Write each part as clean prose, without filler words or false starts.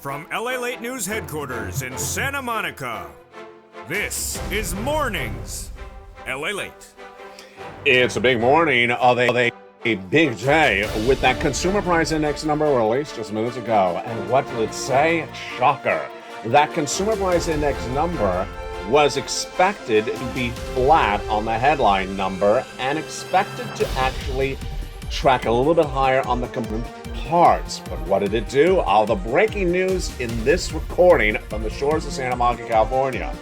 From LALATE News headquarters in Santa Monica, this is Mornings LALATE. It's a big morning of a big day with that consumer price index number released just minutes ago. And what did it say? Shocker. That consumer price index number was expected to be flat on the headline number and expected to actually track a little bit higher on the component parts. But what did it do? All the breaking news in this recording from the shores of Santa Monica, California.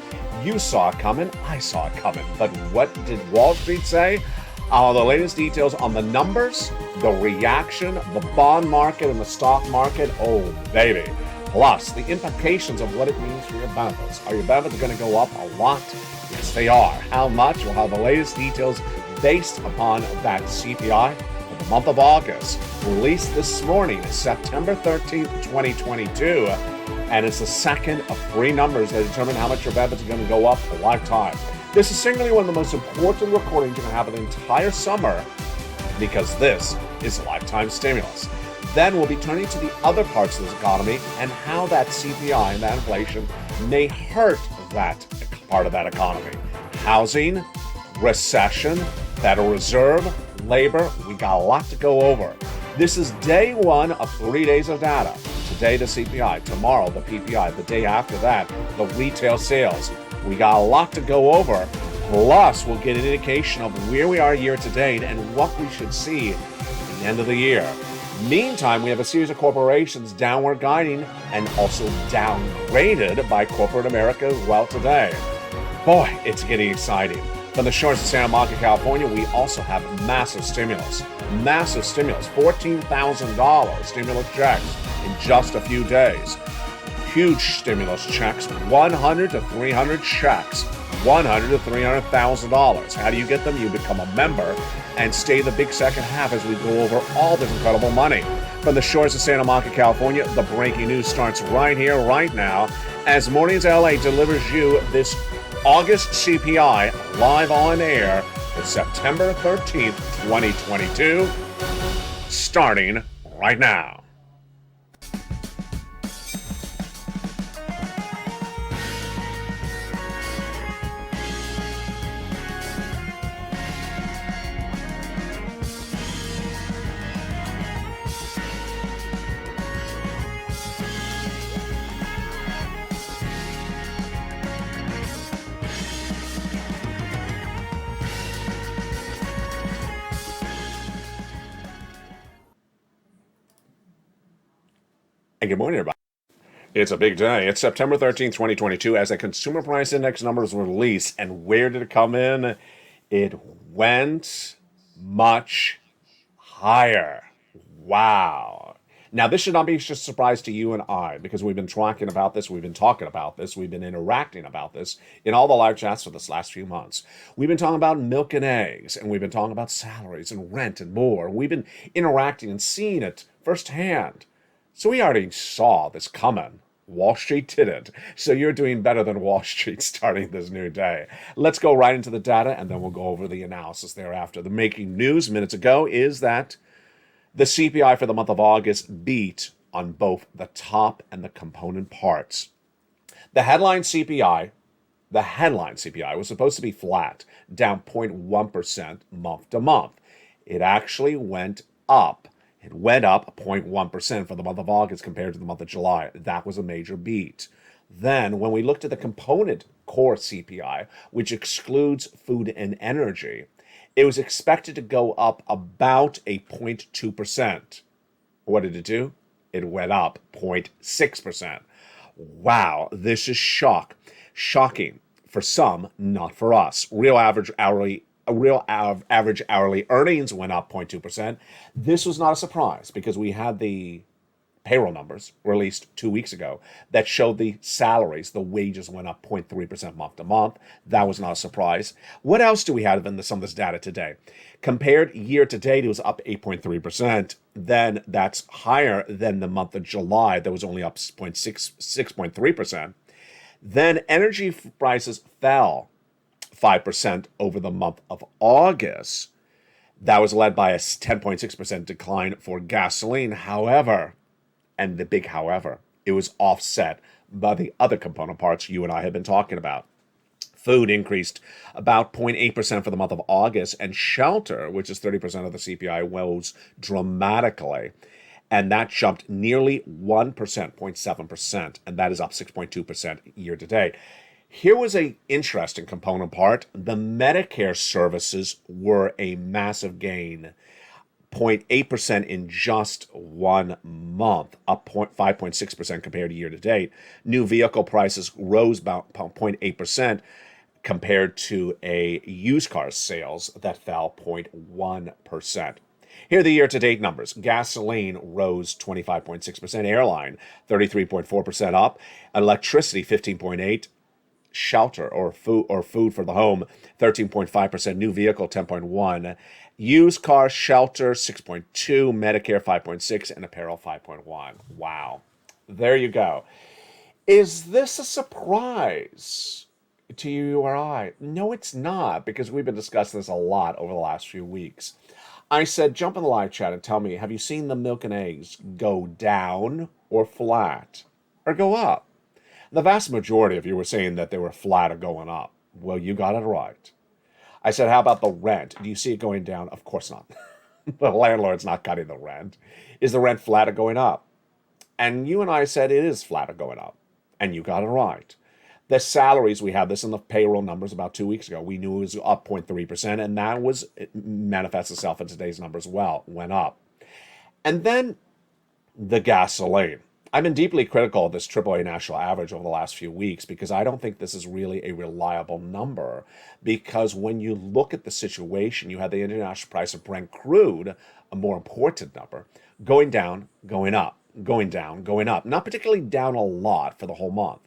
You saw it coming, I saw it coming. But what did Wall Street say? All the latest details on the numbers, the reaction, the bond market and the stock market. Oh, baby. Plus, the implications of what it means for your benefits. Are your benefits going to go up a lot? Yes, they are. How much? We'll have the latest details based upon that CPI for the month of August, released this morning, September 13th, 2022. And it's the second of three numbers that determine how much your benefits are going to go up a lifetime. This is singularly one of the most important recordings you're going to have an entire summer because this is lifetime stimulus. Then we'll be turning to the other parts of this economy and how that CPI and that inflation may hurt that part of that economy. Housing, recession, Federal Reserve, labor, we got a lot to go over. This is day one of 3 days of data. Today the CPI, tomorrow the PPI, the day after that the retail sales. We got a lot to go over. Plus, we'll get an indication of where we are year to date and what we should see at the end of the year. Meantime, we have a series of corporations downward guiding and also downgraded by corporate America as well today. Boy, it's getting exciting. From the shores of Santa Monica, California, we also have massive stimulus. Massive stimulus, $14,000 stimulus checks in just a few days. Huge stimulus checks, 100 to 300 checks, $100 to $300,000. How do you get them? You become a member and stay the big second half as we go over all this incredible money. From the shores of Santa Monica, California, the breaking news starts right here, right now, as Mornings LA delivers you this August CPI live on air for September 13th, 2022, starting right now. Good morning, everybody. It's a big day. It's September 13th, 2022, as a consumer price index numbers were released. And where did it come in? It went much higher. Wow. Now, this should not be just a surprise to you and I, because we've been talking about this, we've been talking about this, we've been interacting about this in all the live chats for this last few months. We've been talking about milk and eggs, and we've been talking about salaries and rent and more. We've been interacting and seeing it firsthand. So we already saw this coming. Wall Street didn't. So you're doing better than Wall Street starting this new day. Let's go right into the data, and then we'll go over the analysis thereafter. The making news minutes ago is that the CPI for the month of August beat on both the top and the component parts. The headline CPI was supposed to be flat, down 0.1% month to month. It actually went up. It went up 0.1% for the month of August compared to the month of July. That was a major beat. Then, when we looked at the component core CPI, which excludes food and energy, it was expected to go up about a 0.2%. What did it do? It went up 0.6%. Wow, this is shocking for some, not for us. Real average hourly earnings went up 0.2%. This was not a surprise because we had the payroll numbers released 2 weeks ago that showed the salaries, the wages went up 0.3% month to month. That was not a surprise. What else do we have in some of this data today? Compared year to date, it was up 8.3%. Then that's higher than the month of July. That was only up 6.3%. Then energy prices fell 5% over the month of August. That was led by a 10.6% decline for gasoline. However, and the big however, It was offset by the other component parts you and I have been talking about. Food increased about 0.8% for the month of August, and shelter, which is 30% of the CPI, rose dramatically. And that jumped nearly 1%, 0.7%, and that is up 6.2% year to date. Here was an interesting component part. The Medicare services were a massive gain, 0.8% in just 1 month, up 5.6% compared to year to date. New vehicle prices rose about 0.8% compared to a used car sales that fell 0.1%. Here are the year-to-date numbers. Gasoline rose 25.6%, airline 33.4% up, electricity 15.8%, shelter or food for the home 13.5%, new vehicle 10.1%, used car shelter 6.2%, Medicare 5.6%, and apparel 5.1%. Wow. There you go. Is this a surprise to you or I? No, it's not, because we've been discussing this a lot over the last few weeks. I said, jump in the live chat and tell me, have you seen the milk and eggs go down or flat or go up? The vast majority of you were saying that they were flat or going up. Well, you got it right. I said, how about the rent? Do you see it going down? Of course not. The landlord's not cutting the rent. Is the rent flat or going up? And you and I said it is flat or going up. And you got it right. The salaries, we had this in the payroll numbers about 2 weeks ago. We knew it was up 0.3%, and that it manifests itself in today's numbers well, went up. And then the gasoline. I've been deeply critical of this AAA national average over the last few weeks because I don't think this is really a reliable number. Because when you look at the situation, you have the international price of Brent crude, a more important number, going down, going up, going down, going up. Not particularly down a lot for the whole month.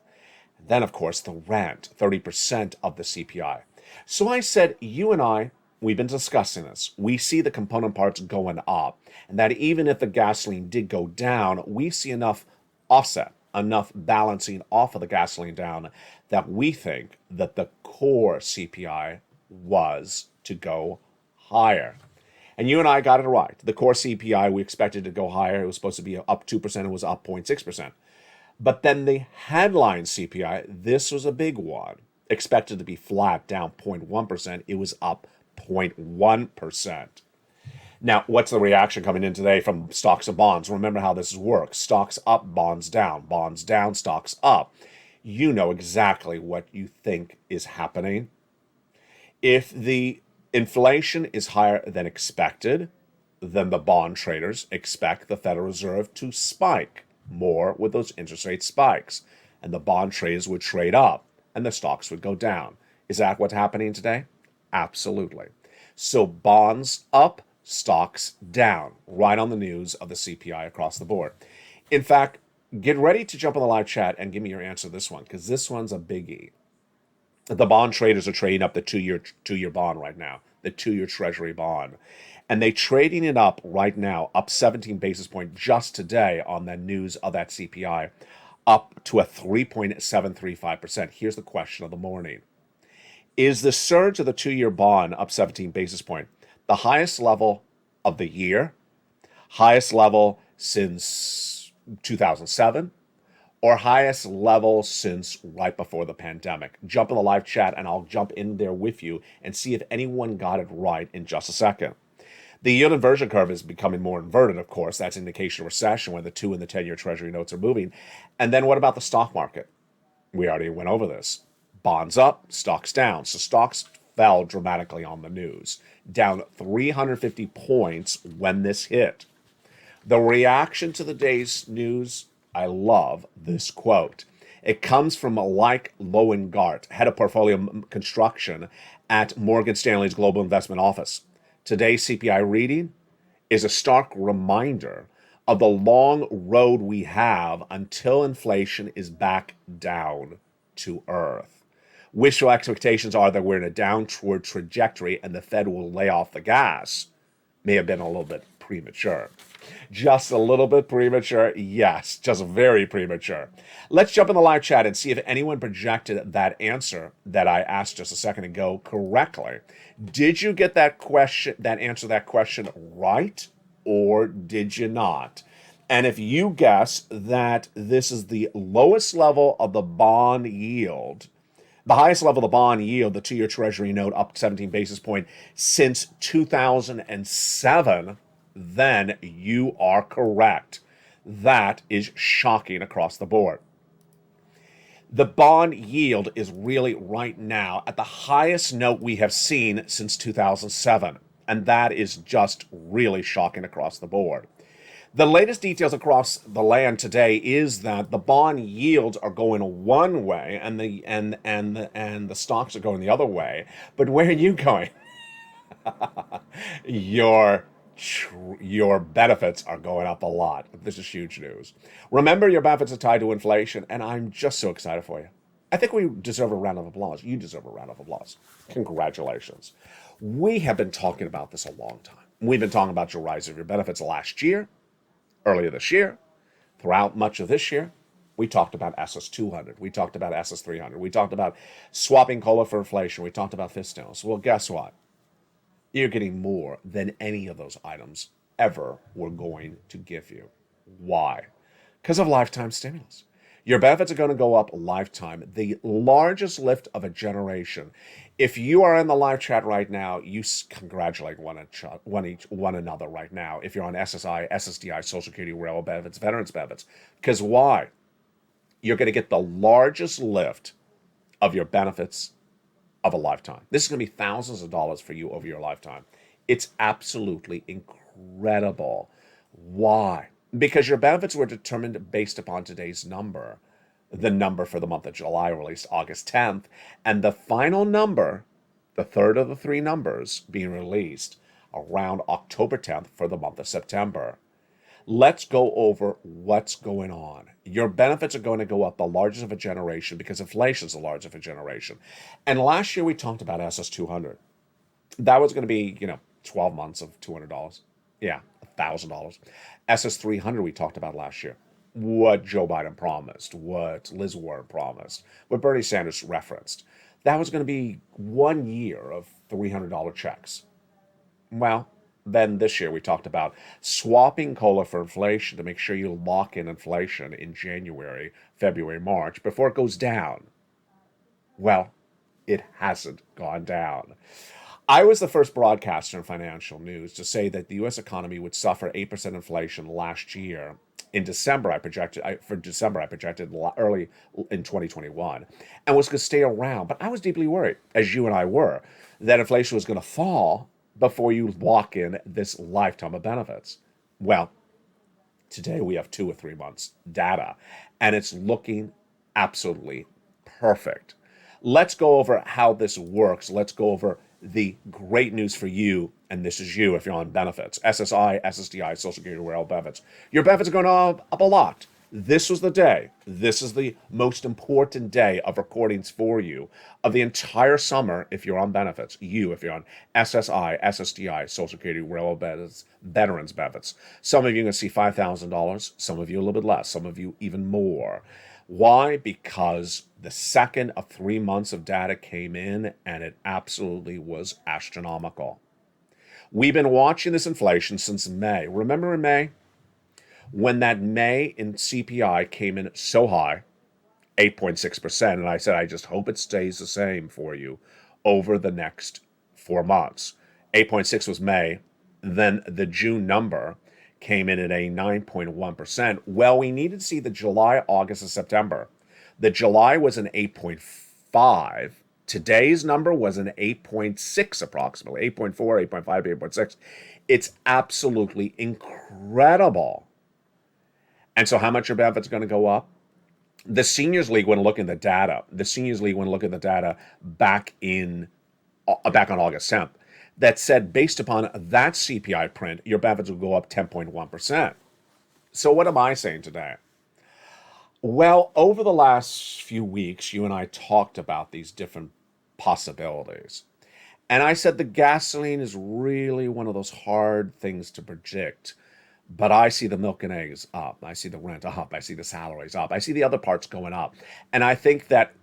Then, of course, the rent, 30% of the CPI. So I said, you and I, we've been discussing this. We see the component parts going up, and that even if the gasoline did go down, we see enough offset, enough balancing off of the gasoline down that we think that the core CPI was to go higher. And you and I got it right. The core CPI, we expected to go higher. It was supposed to be up 2%. It was up 0.6%. But then the headline CPI, this was a big one, expected to be flat, down 0.1%. It was up 0.1%. Now, what's the reaction coming in today from stocks and bonds? Remember how this works. Stocks up, bonds down, stocks up. You know exactly what you think is happening. If the inflation is higher than expected, then the bond traders expect the Federal Reserve to spike more with those interest rate spikes. And the bond traders would trade up and the stocks would go down. Is that what's happening today? Absolutely. So bonds up, stocks down, right on the news of the CPI across the board. In fact, get ready to jump on the live chat and give me your answer to this one, because this one's a biggie. The bond traders are trading up the two-year bond right now, the 2-year Treasury bond. And they're trading it up right now, up 17 basis points just today on the news of that CPI, up to a 3.735%. Here's the question of the morning. Is the surge of the 2-year bond up 17 basis points the highest level of the year, highest level since 2007, or highest level since right before the pandemic? Jump in the live chat and I'll jump in there with you and see if anyone got it right in just a second. The yield inversion curve is becoming more inverted, of course. That's an indication of recession when the 2 and the 10-year Treasury notes are moving. And then what about the stock market? We already went over this. Bonds up, stocks down. So stocks fell dramatically on the news, down 350 points when this hit. The reaction to the day's news, I love this quote. It comes from Mike Loengart, head of portfolio construction at Morgan Stanley's Global Investment Office. Today's CPI reading is a stark reminder of the long road we have until inflation is back down to earth. Wishful expectations are that we're in a downward trajectory and the Fed will lay off the gas. May have been a little bit premature. Just a little bit premature? Yes, just very premature. Let's jump in the live chat and see if anyone projected that answer that I asked just a second ago correctly. Did you get that answer to that question right, or did you not? And if you guess that this is the lowest level of the bond yield, the highest level of the bond yield, the 2-year Treasury note up 17 basis point since 2007, then you are correct. That is shocking across the board. The bond yield is really right now at the highest note we have seen since 2007. And that is just really shocking across the board. The latest details across the land today is that the bond yields are going one way and the stocks are going the other way. But where are you going? your your benefits are going up a lot. This is huge news. Remember, your benefits are tied to inflation, and I'm just so excited for you. I think we deserve a round of applause. You deserve a round of applause. Congratulations. We have been talking about this a long time. We've been talking about your rise of your benefits last year, earlier this year, throughout much of this year. We talked about SS200. We talked about SS300. We talked about swapping COLA for inflation. We talked about FISTOs. Well, guess what? You're getting more than any of those items ever were going to give you. Why? Because of lifetime stimulus. Your benefits are going to go up lifetime, the largest lift of a generation. If you are in the live chat right now, you congratulate one another right now. If you're on SSI, SSDI, Social Security, Railroad benefits, veterans benefits. Because why? You're going to get the largest lift of your benefits of a lifetime. This is going to be thousands of dollars for you over your lifetime. It's absolutely incredible. Why? Because your benefits were determined based upon today's number. The number for the month of July released August 10th, and the final number, the third of the three numbers, being released around October 10th for the month of September. Let's go over what's going on. Your benefits are going to go up the largest of a generation because inflation is the largest of a generation. And last year we talked about SS200. That was going to be, 12 months of $200. Yeah, $1,000. SS300 we talked about last year. What Joe Biden promised, what Liz Warren promised, what Bernie Sanders referenced. That was going to be 1 year of $300 checks. Well, then this year we talked about swapping COLA for inflation to make sure you lock in inflation in January, February, March before it goes down. Well, it hasn't gone down. I was the first broadcaster in financial news to say that the U.S. economy would suffer 8% inflation last year. In December, I projected early in 2021 and was going to stay around. But I was deeply worried, as you and I were, that inflation was going to fall before you lock in this lifetime of benefits. Well, today we have 2 or 3 months data, and it's looking absolutely perfect. Let's go over how this works. Let's go over the great news for you, and this is you if you're on benefits. SSI, SSDI, Social Security, Railroad benefits. Your benefits are going up a lot. This was the day. This is the most important day of recordings for you of the entire summer if you're on benefits. You, if you're on SSI, SSDI, Social Security, Railroad benefits, veterans benefits. Some of you are going to see $5,000. Some of you a little bit less. Some of you even more. Why? Because the second of 3 months of data came in and it absolutely was astronomical. We've been watching this inflation since May. Remember in May? When that May in CPI came in so high, 8.6%, and I said, I just hope it stays the same for you over the next 4 months. 8.6 was May. Then the June number came in at a 9.1%. Well, we needed to see the July, August, and September. The July was an 8.5. Today's number was an 8.6 approximately, 8.4, 8.5, 8.6. It's absolutely incredible. And so how much your benefits are going to go up? The Seniors League, when looking at the data, back on August 10th, that said based upon that CPI print, your benefits will go up 10.1%. So what am I saying today? Well, over the last few weeks, you and I talked about these different possibilities. And I said the gasoline is really one of those hard things to predict. But I see the milk and eggs up. I see the rent up. I see the salaries up. I see the other parts going up. And I think that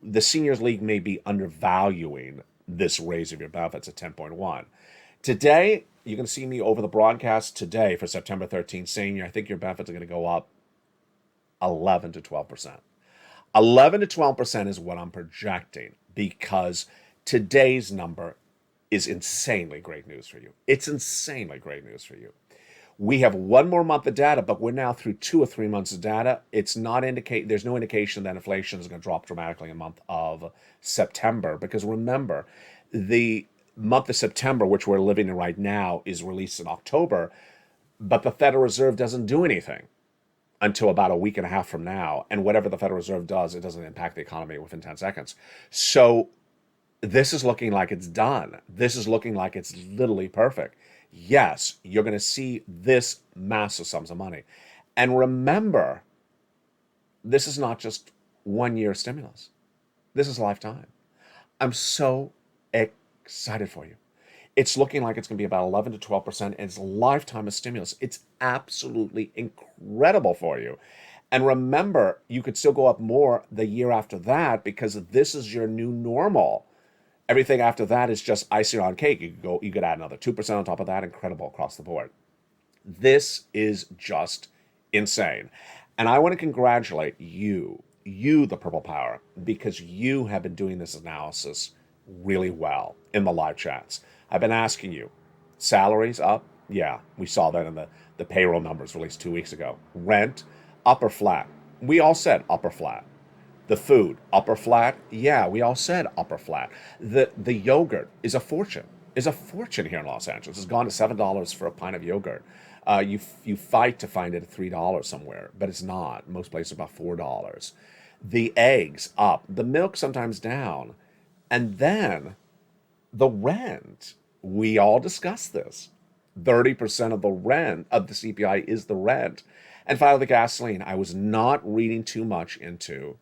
the Seniors League may be undervaluing this raise of your benefits at 10.1. Today, you're going to see me over the broadcast today for September 13th saying I think your benefits are going to go up 11 to 12%. 11 to 12% is what I'm projecting because today's number is insanely great news for you. It's insanely great news for you. We have one more month of data, but we're now through 2 or 3 months of data. It's not there's no indication that inflation is going to drop dramatically in the month of September, because remember, the month of September, which we're living in right now, is released in October, but the Federal Reserve doesn't do anything until about a week and a half from now. And whatever the Federal Reserve does, it doesn't impact the economy within 10 seconds. So this is looking like it's done. This is looking like it's literally perfect. Yes, you're going to see this massive sums of money. And remember, this is not just 1 year stimulus. This is lifetime. I'm so excited for you. It's looking like it's going to be about 11 to 12%, and it's a lifetime of stimulus. It's absolutely incredible for you. And remember, you could still go up more the year after that because this is your new normal. Everything after that is just icing on cake. You could add another 2% on top of that. Incredible across the board. This is just insane. And I want to congratulate you, the Purple Power, because you have been doing this analysis really well in the live chats. I've been asking you, salaries up? Yeah, we saw that in the payroll numbers released 2 weeks ago. Rent, up or flat? We all said up or flat. The food, up or flat? Yeah, we all said up or flat. The yogurt is a fortune. Here in Los Angeles. It's gone to $7 for a pint of yogurt. You fight to find it at $3 somewhere, but it's not. Most places about $4. The eggs up. The milk sometimes down. And then the rent. We all discussed this. 30% of the rent of the CPI is the rent. And finally, the gasoline. I was not reading too much into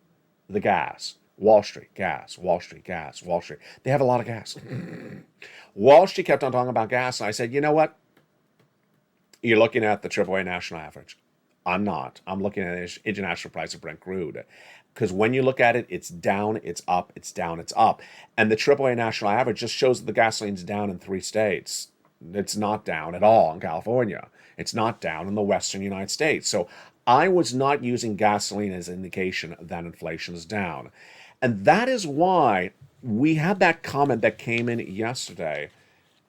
the gas. Wall Street, gas, Wall Street, gas, Wall Street. They have a lot of gas. Wall Street kept on talking about gas, and I said, you know what? You're looking at the AAA national average. I'm not. I'm looking at the international price of Brent crude. Because when you look at it, it's down, it's up, it's down, it's up. And the AAA national average just shows that the gasoline's down in 3 states. It's not down at all in California. It's not down in the western United States. So I was not using gasoline as an indication that inflation is down. And that is why we had that comment that came in yesterday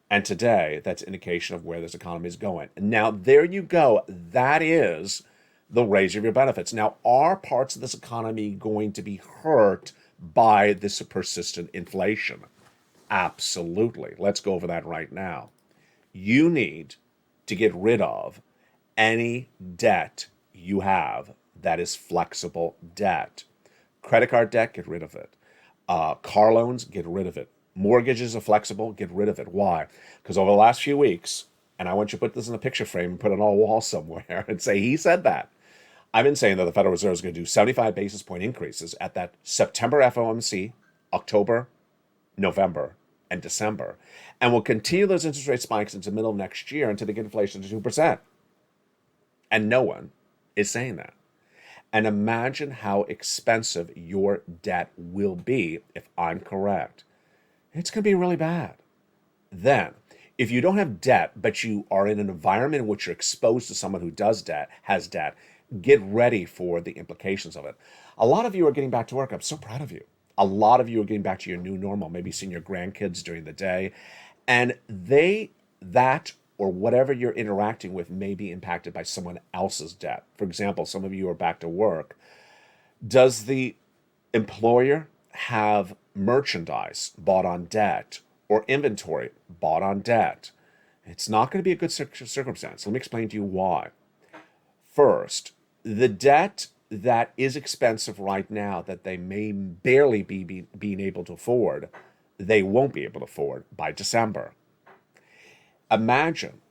and today that's indication of where this economy is going. Now, there you go. That is the raise of your benefits. Now, are parts of this economy going to be hurt by this persistent inflation? Absolutely. Let's go over that right now. You need to get rid of any debt you have that is flexible debt. Credit card debt, get rid of it. Car loans, get rid of it. Mortgages are flexible, get rid of it. Why? Because over the last few weeks, and I want you to put this in a picture frame and put it on a wall somewhere and say, he said that. I've been saying that the Federal Reserve is going to do 75 basis point increases at that September FOMC, October, November, and December. And will continue those interest rate spikes into the middle of next year until they get inflation to 2%. And no one is saying that. And imagine how expensive your debt will be if I'm correct. It's going to be really bad. Then, if you don't have debt, but you are in an environment in which you're exposed to someone who has debt, get ready for the implications of it. A lot of you are getting back to work. I'm so proud of you. A lot of you are getting back to your new normal, maybe seeing your grandkids during the day. And that or whatever you're interacting with may be impacted by someone else's debt. For example, some of you are back to work. Does the employer have merchandise bought on debt or inventory bought on debt? It's not going to be a good circumstance. Let me explain to you why. First, the debt that is expensive right now that they may barely be being able to afford, they won't be able to afford by December. Imagine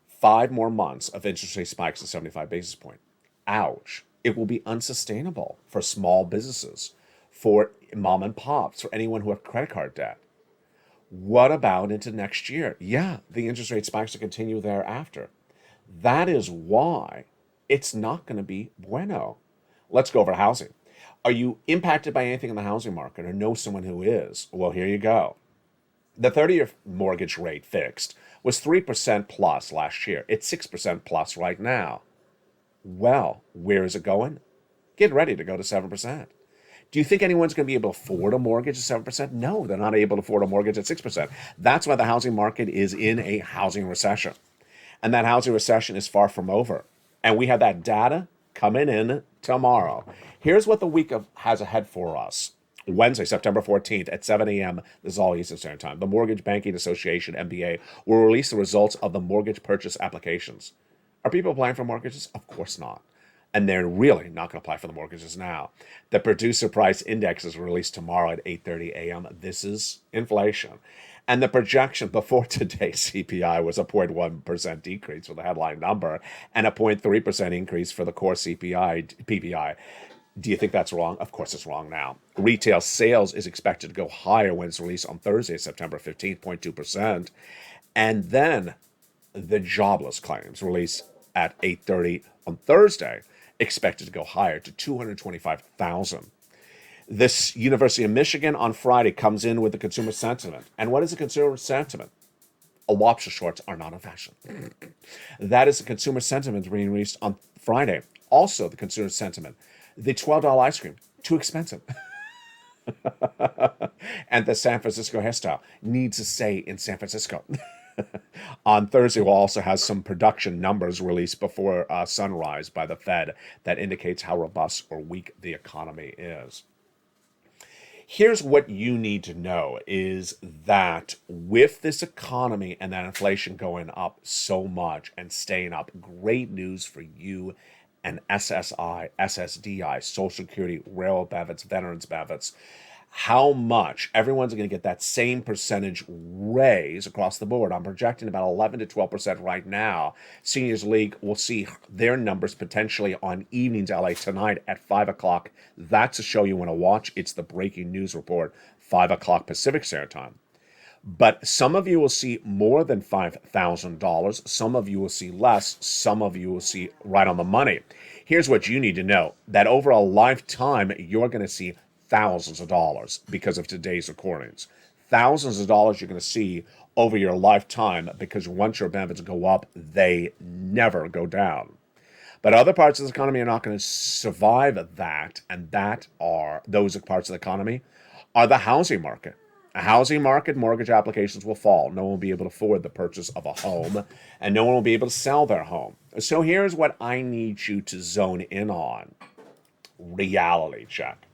5 more months of interest rate spikes of 75 basis points. Ouch. It will be unsustainable for small businesses, for mom and pops, for anyone who have credit card debt. What about into next year? Yeah, the interest rate spikes will continue thereafter. That is why it's not going to be bueno. Let's go over housing. Are you impacted by anything in the housing market or know someone who is? Well, here you go. The 30-year mortgage rate fixed was 3% plus last year. It's 6% plus right now. Well, where is it going? Get ready to go to 7%. Do you think anyone's going to be able to afford a mortgage at 7%? No, they're not able to afford a mortgage at 6%. That's why the housing market is in a housing recession. And that housing recession is far from over. And we have that data coming in tomorrow. Here's what the week has ahead for us. Wednesday, September 14th at 7 a.m., this is all Eastern Standard Time, the Mortgage Banking Association, MBA, will release the results of the mortgage purchase applications. Are people applying for mortgages? Of course not. And they're really not going to apply for the mortgages now. The Producer Price Index is released tomorrow at 8:30 a.m. This is inflation. And the projection before today's CPI was a 0.1% decrease for the headline number and a 0.3% increase for the core PPI. Do you think that's wrong? Of course it's wrong now. Retail sales is expected to go higher when it's released on Thursday, September 15th, 0.2%. And then the jobless claims released at 8:30 on Thursday, expected to go higher to 225,000. This University of Michigan on Friday comes in with the consumer sentiment. And what is the consumer sentiment? Lobster shorts are not in fashion. That is the consumer sentiment being released on Friday. Also, the consumer sentiment. The $12 ice cream, too expensive. And the San Francisco hairstyle needs to stay in San Francisco. On Thursday, we'll also have some production numbers released before sunrise by the Fed that indicates how robust or weak the economy is. Here's what you need to know is that with this economy and that inflation going up so much and staying up, great news for you and SSI, SSDI, Social Security, railroad benefits, veterans benefits, how much everyone's going to get that same percentage raise across the board. I'm projecting about 11 to 12% right now. Seniors League will see their numbers potentially on Evenings LA tonight at 5 o'clock. That's a show you want to watch. It's the breaking news report, 5 o'clock Pacific Standard Time. But some of you will see more than $5,000. Some of you will see less. Some of you will see right on the money. Here's what you need to know. That over a lifetime, you're going to see thousands of dollars because of today's recordings. Thousands of dollars you're going to see over your lifetime because once your benefits go up, they never go down. But other parts of the economy are not going to survive that, and those parts of the economy are the housing market. A housing market, mortgage applications will fall. No one will be able to afford the purchase of a home, and no one will be able to sell their home. So here's what I need you to zone in on. Reality check.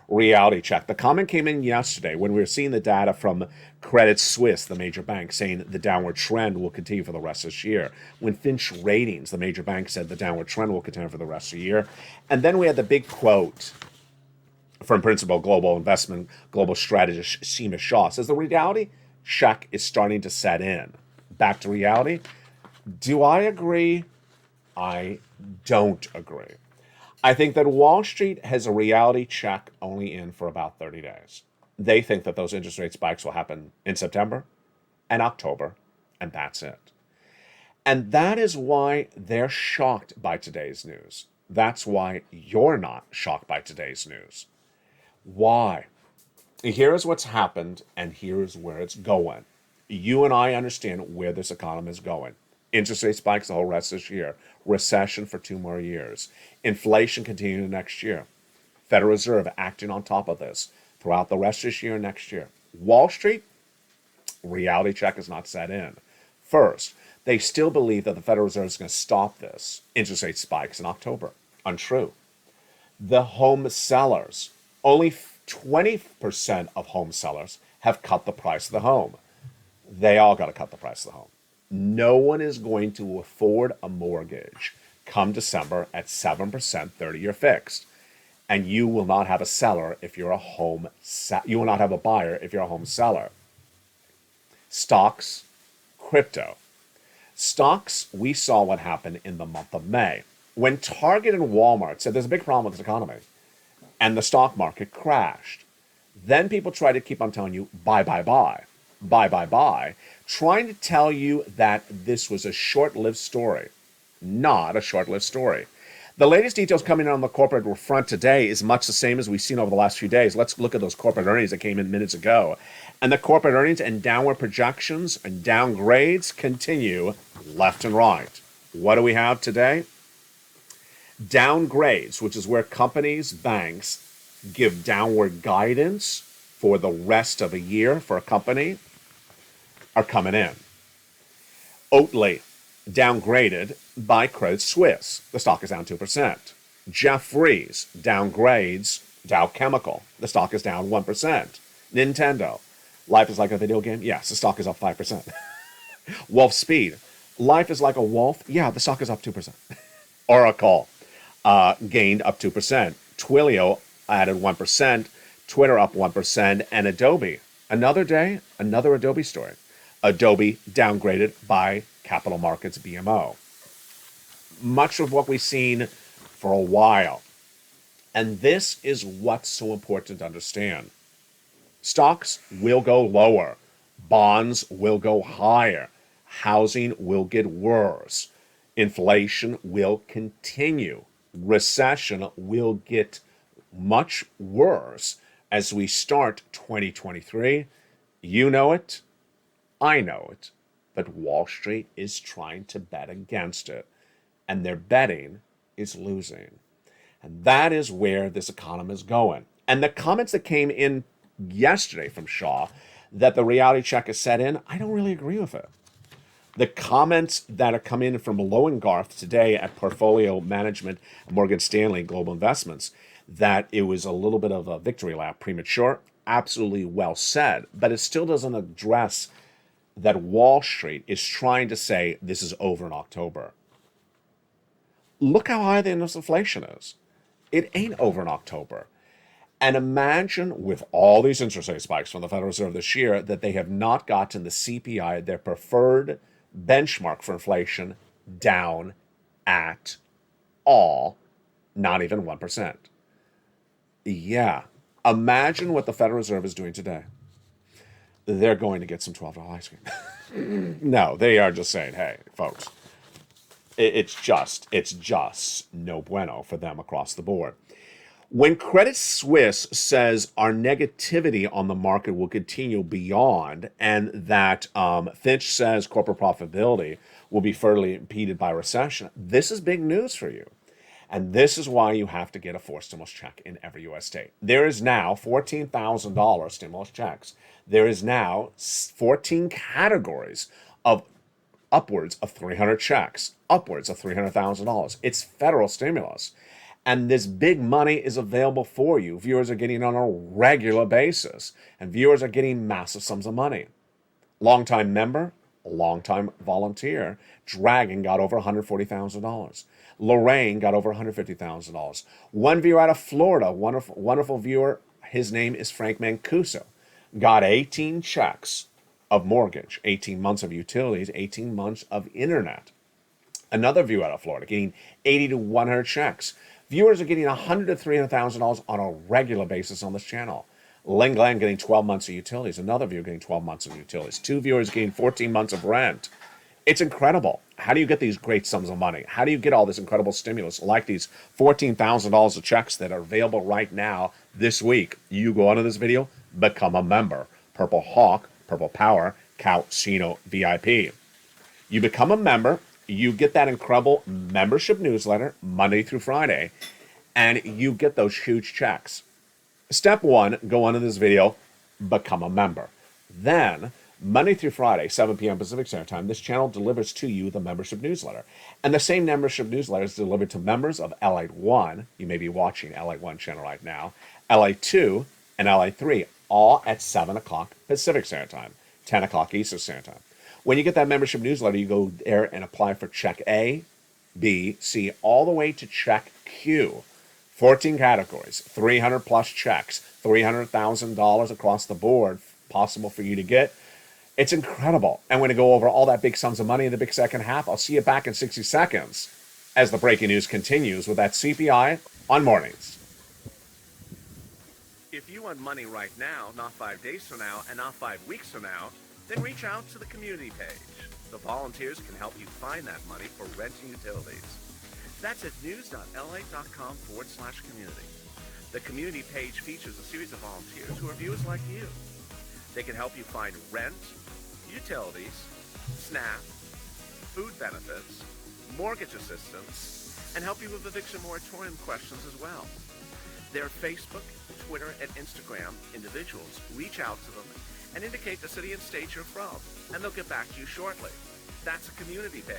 Reality check. The comment came in yesterday when we were seeing the data from Credit Suisse, the major bank, saying the downward trend will continue for the rest of this year. When Fitch Ratings, the major bank, said the downward trend will continue for the rest of the year. And then we had the big quote from Principal Global Investment Global Strategist Seema Shah. Says the reality check is starting to set in. Back to reality. Do I agree? I don't agree. I think that Wall Street has a reality check only in for about 30 days. They think that those interest rate spikes will happen in September and October, and that's it. And that is why they're shocked by today's news. That's why you're not shocked by today's news. Why? Here's what's happened, and here's where it's going. You and I understand where this economy is going. Interest rate spikes the whole rest of this year. Recession for 2 more years. Inflation continuing next year. Federal Reserve acting on top of this throughout the rest of this year and next year. Wall Street, reality check is not set in. First, they still believe that the Federal Reserve is going to stop this interest rate spikes in October. Untrue. The home sellers, only 20% of home sellers have cut the price of the home. They all got to cut the price of the home. No one is going to afford a mortgage come December at 7% 30-year fixed. And you will not have a seller if you're you will not have a buyer if you're a home seller. Stocks, crypto. Stocks, we saw what happened in the month of May. When Target and Walmart said there's a big problem with this economy, and the stock market crashed. Then people tried to keep on telling you, buy, trying to tell you that this was a short-lived story. Not a short-lived story. The latest details coming in on the corporate front today is much the same as we've seen over the last few days. Let's look at those corporate earnings that came in minutes ago. And the corporate earnings and downward projections and downgrades continue left and right. What do we have today? Downgrades, which is where companies, banks give downward guidance for the rest of a year for a company, are coming in. Oatly, downgraded by Credit Suisse. The stock is down 2%. Jefferies downgrades Dow Chemical. The stock is down 1%. Nintendo. Life is like a video game? Yes, the stock is up 5%. Wolf Speed. Life is like a wolf? Yeah, the stock is up 2%. Oracle gained up 2%. Twilio added 1%. Twitter up 1%. And Adobe. Another day, another Adobe story. Adobe downgraded by Capital Markets BMO. Much of what we've seen for a while. And this is what's so important to understand. Stocks will go lower. Bonds will go higher. Housing will get worse. Inflation will continue. Recession will get much worse as we start 2023. You know it. I know it. But Wall Street is trying to bet against it. And their betting is losing. And that is where this economy is going. And the comments that came in yesterday from Shaw that the reality check is set in, I don't really agree with it. The comments that are coming in from Lowengarth today at Portfolio Management, Morgan Stanley Global Investments, that it was a little bit of a victory lap, premature, absolutely well said, but it still doesn't address that Wall Street is trying to say this is over in October. Look how high the inflation is. It ain't over in October. And imagine with all these interest rate spikes from the Federal Reserve this year that they have not gotten the CPI, their preferred benchmark for inflation, down at all, not even 1%. Yeah, imagine what the Federal Reserve is doing today. They're going to get some $12 ice cream. No, they are just saying, hey, folks, it's just no bueno for them across the board. When Credit Suisse says our negativity on the market will continue beyond, and that Finch says corporate profitability will be further impeded by recession, this is big news for you. And this is why you have to get a forced stimulus check in every U.S. state. There is now $14,000 stimulus checks. There is now 14 categories of upwards of 300 checks, upwards of $300,000. It's federal stimulus. And this big money is available for you. Viewers are getting on a regular basis. And viewers are getting massive sums of money. Longtime member, longtime volunteer. Dragon got over $140,000. Lorraine got over $150,000. One viewer out of Florida, wonderful viewer, his name is Frank Mancuso, got 18 checks of mortgage, 18 months of utilities, 18 months of internet. Another viewer out of Florida getting 80 to 100 checks. Viewers are getting $100,000 to $300,000 on a regular basis on this channel. Len Glenn getting 12 months of utilities. Another viewer getting 12 months of utilities. Two viewers getting 14 months of rent. It's incredible. How do you get these great sums of money? How do you get all this incredible stimulus like these $14,000 of checks that are available right now this week? You go onto this video, become a member. Purple Hawk, Purple Power, Casino VIP. You become a member. You get that incredible membership newsletter Monday through Friday, and you get those huge checks. Step one, go onto this video, become a member. Then, Monday through Friday, 7 p.m. Pacific Standard Time, this channel delivers to you the membership newsletter. And the same membership newsletter is delivered to members of LALATE 1. You may be watching LALATE 1 channel right now. LALATE 2 and LALATE 3, all at 7 o'clock Pacific Standard Time, 10 o'clock Eastern Standard Time. When you get that membership newsletter, you go there and apply for check A, B, C, all the way to check Q. 14 categories, 300 plus checks, $300,000 across the board possible for you to get. It's incredible. And when I go over all that big sums of money in the big second half, I'll see you back in 60 seconds as the breaking news continues with that CPI on mornings. If you want money right now, not 5 days from now, and not 5 weeks from now, then reach out to the community page. The volunteers can help you find that money for rent and utilities. That's at news.lalate.com/community. The community page features a series of volunteers who are viewers like you. They can help you find rent, utilities, SNAP, food benefits, mortgage assistance, and help you with eviction moratorium questions as well. Their Facebook, Twitter, and Instagram individuals reach out to them and indicate the city and state you're from, and they'll get back to you shortly. That's a community page.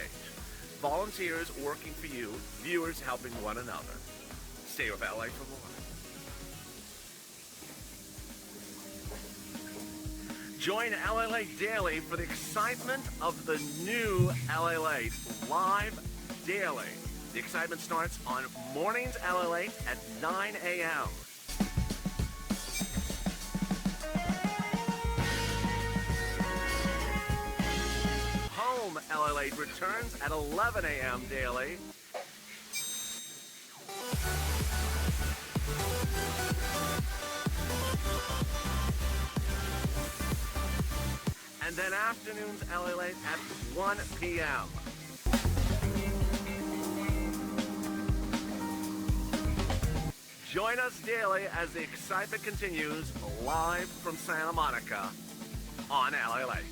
Volunteers working for you, viewers helping one another. Stay with LA for more. Join LALATE Daily for the excitement of the new LALATE live daily. The excitement starts on Mornings LALATE at 9 a.m. Home LALATE returns at 11 a.m. daily. And then afternoons LALATE at 1 p.m. Join us daily as the excitement continues live from Santa Monica on LALATE.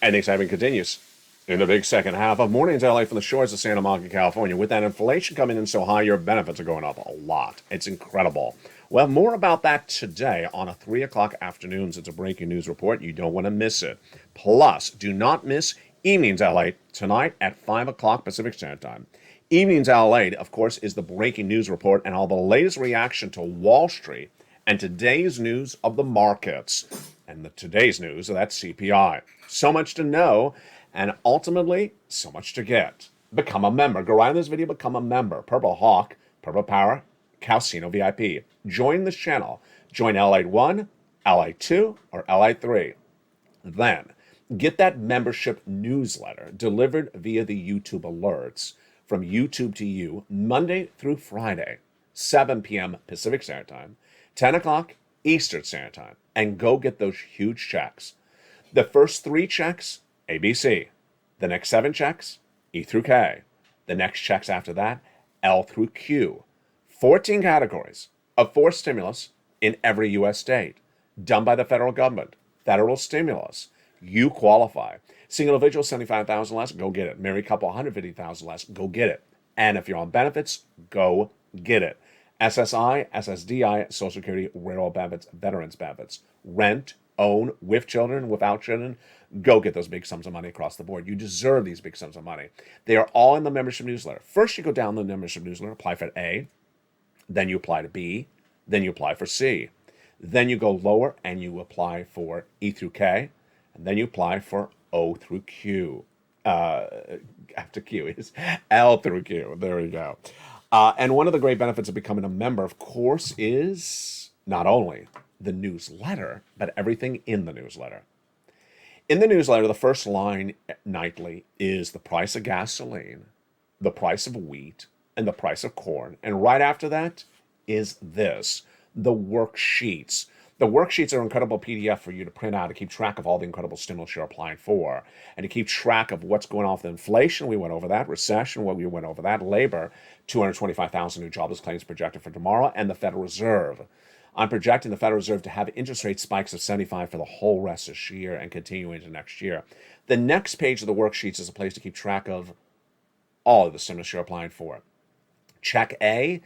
And the excitement continues in the big second half of Mornings LA from the shores of Santa Monica, California. With that inflation coming in so high, your benefits are going up a lot. It's incredible. Well, more about that today on a 3 o'clock afternoons. It's a breaking news report. You don't want to miss it. Plus, do not miss Evenings LA tonight at 5 o'clock Pacific Standard Time. Evenings LA, of course, is the breaking news report and all the latest reaction to Wall Street and today's news of the markets. And today's news of that CPI. So much to know, and ultimately, so much to get. Become a member. Go right in this video, become a member. Purple Hawk, Purple Power, Calcino VIP. Join this channel. Join LALATE 1, LALATE 2, or LALATE 3. Then, get that membership newsletter delivered via the YouTube alerts from YouTube to you Monday through Friday, 7 p.m. Pacific Standard Time, 10 o'clock Eastern Standard Time, and go get those huge checks. The first 3 checks, ABC. The next 7 checks, E through K. The next checks after that, L through Q. 14 categories of forced stimulus in every U.S. state, done by the federal government. Federal stimulus. You qualify. Single individual, $75,000 less, go get it. Married couple, $150,000 less, go get it. And if you're on benefits, go get it. SSI, SSDI, Social Security, rural benefits, veterans benefits, rent, own, with children, without children, go get those big sums of money across the board. You deserve these big sums of money. They are all in the membership newsletter. First, you go down the membership newsletter, apply for A, then you apply to B, then you apply for C. Then you go lower and you apply for E through K, and then you apply for O through Q. After Q is L through Q. There we go. And one of the great benefits of becoming a member, of course, is not only the newsletter, but everything in the newsletter. In the newsletter, the first line nightly is the price of gasoline, the price of wheat, and the price of corn. And right after that is this, the worksheets. The worksheets are an incredible PDF for you to print out to keep track of all the incredible stimulus you're applying for and to keep track of what's going on with inflation. We went over that. Recession, we went over that. Labor, 225,000 new jobless claims projected for tomorrow. And the Federal Reserve. I'm projecting the Federal Reserve to have interest rate spikes of 75 for the whole rest of this year and continuing into next year. The next page of the worksheets is a place to keep track of all of the stimulus you're applying for. Check A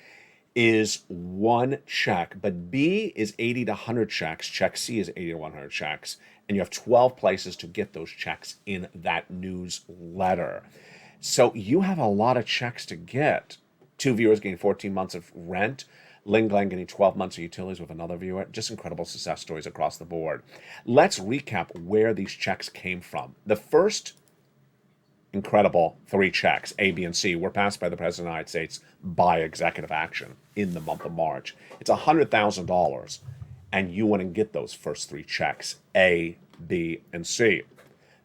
is 1 check, but B is 80 to 100 checks. Check C is 80 to 100 checks. And you have 12 places to get those checks in that newsletter. So you have a lot of checks to get. 2 viewers getting 14 months of rent. Lynn Glenn getting 12 months of utilities with another viewer. Just incredible success stories across the board. Let's recap where these checks came from. The first incredible 3 checks, A, B, and C, were passed by the President of the United States by executive action in the month of March. It's $100,000, and you want to get those first 3 checks, A, B, and C.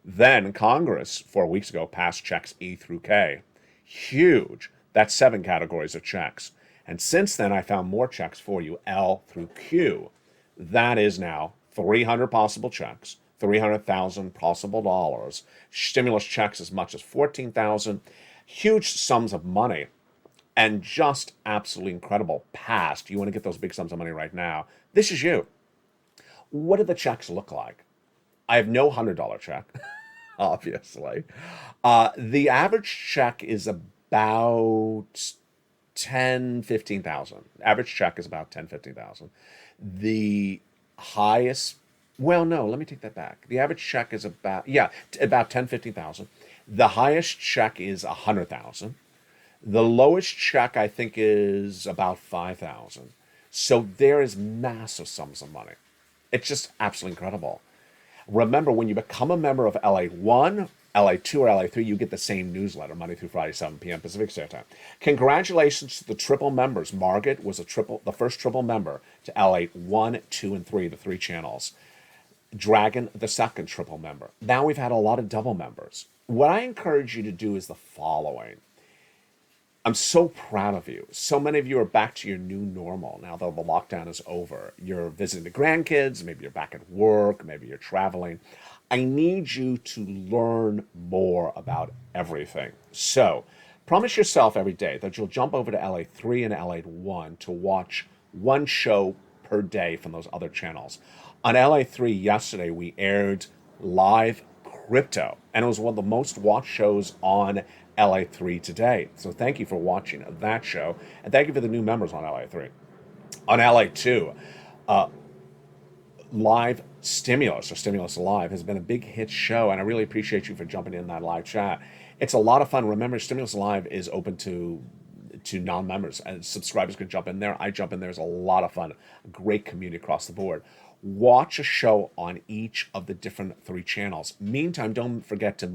Then Congress, 4 weeks ago, passed checks E through K. Huge. That's 7 categories of checks. And since then, I found more checks for you, L through Q. That is now 300 possible checks, $300,000 possible dollars, stimulus checks as much as $14,000, huge sums of money, and just absolutely incredible past. You want to get those big sums of money right now. This is you. What do the checks look like? I have no $100 check, obviously. The average check is about 15,000. Average check is about 15,000. The highest, well, no, let me take that back. The average check is about 15,000. The highest check is 100,000. The lowest check, I think, is about 5,000. So there is massive sums of money. It's just absolutely incredible. Remember, when you become a member of LA1, LA2, or LA3, you get the same newsletter Monday through Friday, 7 p.m. Pacific Standard Time. Congratulations to the triple members. Margaret was the first triple member to LA1, 2, and 3, the 3 channels. Dragon, the second triple member. Now we've had a lot of double members. What I encourage you to do is the following. I'm so proud of you. So many of you are back to your new normal now that the lockdown is over. You're visiting the grandkids, maybe you're back at work, maybe you're traveling. I need you to learn more about everything. So promise yourself every day that you'll jump over to LA3 and LA1 to watch one show per day from those other channels. On LA3 yesterday, we aired live crypto, and it was one of the most watched shows on LA3 today. So thank you for watching that show, and thank you for the new members on LA3. On LA2, live Stimulus, or Stimulus Live, has been a big hit show, and I really appreciate you for jumping in that live chat. It's a lot of fun. Remember, Stimulus Live is open to non-members, and subscribers can jump in there. I jump in there. It's a lot of fun. A great community across the board. Watch a show on each of the different 3 channels. Meantime, do not forget to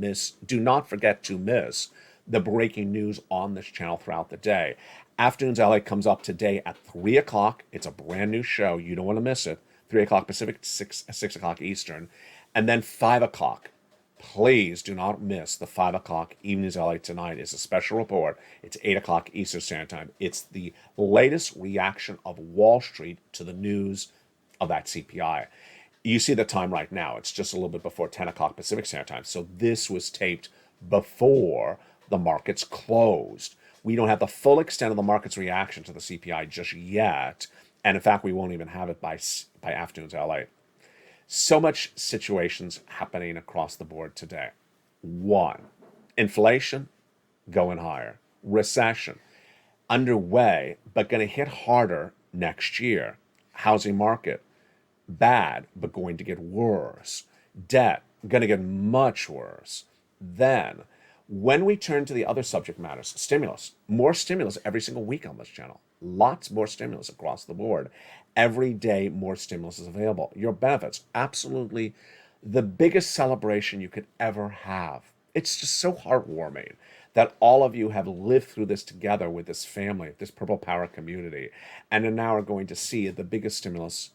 miss the breaking news on this channel throughout the day. Afternoons LA comes up today at 3 o'clock. It's a brand new show. You don't want to miss it. 3 o'clock Pacific, 6 o'clock Eastern. And then 5 o'clock. Please do not miss the 5 o'clock Evenings LA tonight. It's a special report. It's 8 o'clock Eastern Standard Time. It's the latest reaction of Wall Street to the news of that CPI. You see the time right now. It's just a little bit before 10 o'clock Pacific Standard Time. So this was taped before the markets closed. We don't have the full extent of the market's reaction to the CPI just yet. And in fact, we won't even have it by afternoons LA. So much situations happening across the board today. 1, inflation going higher. Recession underway, but going to hit harder next year. Housing market bad, but going to get worse. Debt going to get much worse. Then, when we turn to the other subject matters, stimulus, more stimulus every single week on this channel. Lots more stimulus across the board. Every day, more stimulus is available. Your benefits, absolutely the biggest celebration you could ever have. It's just so heartwarming that all of you have lived through this together with this family, this Purple Power community, and now are going to see the biggest stimulus,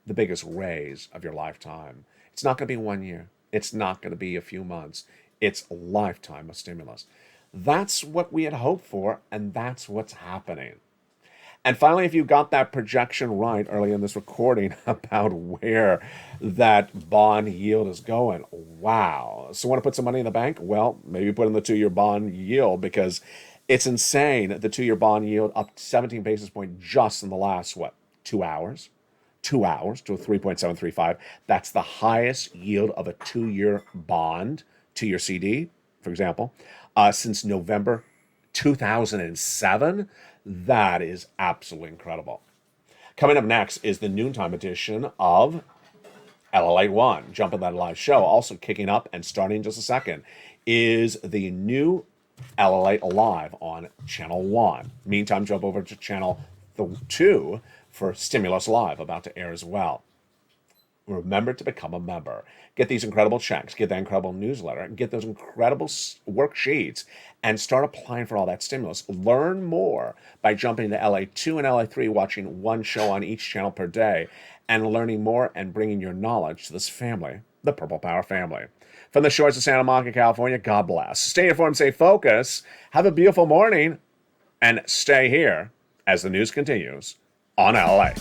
the biggest raise of your lifetime. It's not going to be 1 year. It's not going to be a few months. It's a lifetime of stimulus. That's what we had hoped for, and that's what's happening. And finally, if you got that projection right early in this recording about where that bond yield is going, wow. So want to put some money in the bank? Well, maybe put in the 2-year bond yield, because it's insane. The 2-year bond yield up 17 basis points just in the last, 2 hours? 2 hours to a 3.735. That's the highest yield of a 2-year bond, 2-year CD, for example, since November 2007. That is absolutely incredible. Coming up next is the noontime edition of LALATE1. Jump in that live show. Also kicking up and starting in just a second is the new LALATE Live on Channel 1. Meantime, jump over to Channel 2 for Stimulus Live, about to air as well. Remember to become a member. Get these incredible checks, get that incredible newsletter, get those incredible worksheets, and start applying for all that stimulus. Learn more by jumping to LA2 and LA3, watching one show on each channel per day, and learning more and bringing your knowledge to this family, the Purple Power family. From the shores of Santa Monica, California, God bless. Stay informed, stay focused, have a beautiful morning, and stay here as the news continues on LALATE.